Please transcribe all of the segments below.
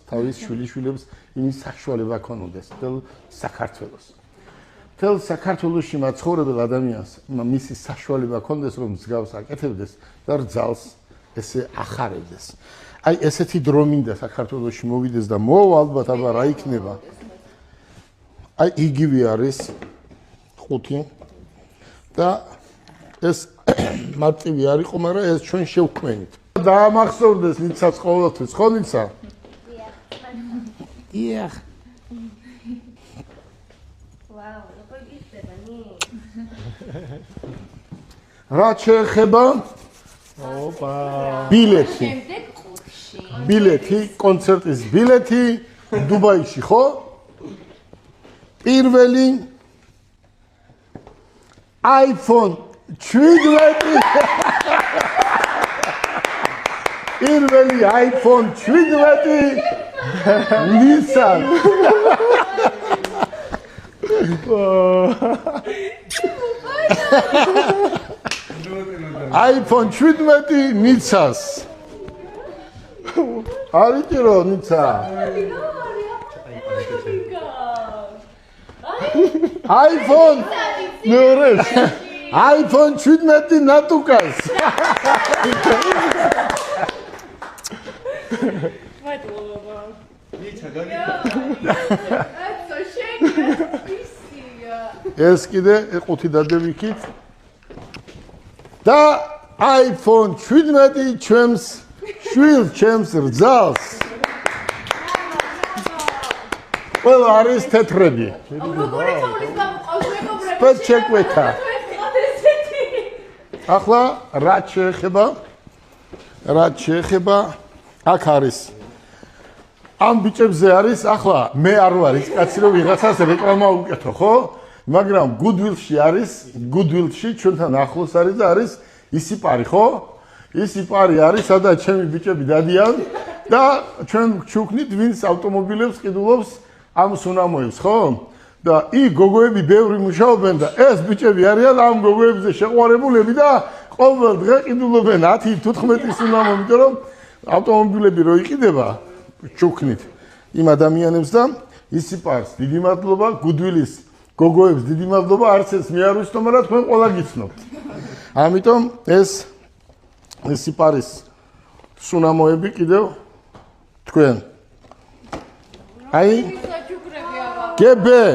თავის შვილიშვილებს იმის საშუალება ქონოდეს მთელ საქართველოს. მთელ საქართველოში მაცხოვრებელ ადამიანს მისი საშუალება ქონდეს რომ მსგავს აკეთებდეს და რძალს ესე ახარებდეს. აი ესეთი დრო მინდა საქართველოში მოვიდეს და მოვა ალბათ აბა რა იქნება. აი იგივე არის 5 და ეს მარტივი არ იყო, მაგრამ ეს ჩვენ შევქმნით. დაამახსოვრდეს ნიცას ყოველთვის, ხო ნიცა? დიახ. ვაუ, როგორ გიხდება ნი? რა შეეხება? ოპა. ბილეთი. შემდეგ ყურში. ბილეთი, კონცერტის ბილეთი დუბაიში, ხო? პირველი iPhone 17 პირველი iPhone 17 Nissan iPhone 17 Nitsas არიტირო Nitsa iPhone მეორე iPhone 17 ნატუკას მადლობა. ნიცა გაგი. That's so shame. ეს კიდე 5 დადევიქით და iPhone 17 ჩემს შვილს ჩემს რძალს ყველა არის თეთრები როგორ თოვლის გამოყავს მეგობრები? სპეცჩეკვეთა ახლა რა შეეხება აქ არის ამ ბიჭებზე არის ახლა მე არ ვარ ის კაცი რომ ვიღაცას რეკლამა უკეთო ხო მაგრამ Goodwill-ში არის Goodwill-ში ჩვენთან ახლოს არის და არის ისიპარი ხო ისიპარი არის სადაც ჩემი ბიჭები დადიან და ჩვენ ჩუქნით ვინც ავტომობილებს ყიდულობს ამ სუნამოებს ხო და გოგოები ბევრი მუშაობენ და ეს ბიჭები არიან ამ გოგოებზე შეყვარებულები და ყოველ დღე ყიდულობენ 10-15 სუნამო იმიტომ რომ ავტომობილები რო იყიდება ჩუქნით იმ ადამიანებს და ისიპარს დიდი მადლობა Goodwill-ის გოგოებს დიდი მადლობა არც ეს მე არ ვიცნობ მაგრამ თქვენ ყველა გიცნობთ ამიტომ ეს ისიპარის სუნამოები კიდევ თქვენ აი გებე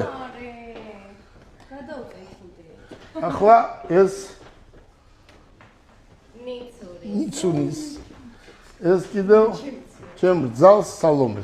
ახლა ეს ნიცუნის ეს კიდევ ჩემ რძალს სალომეს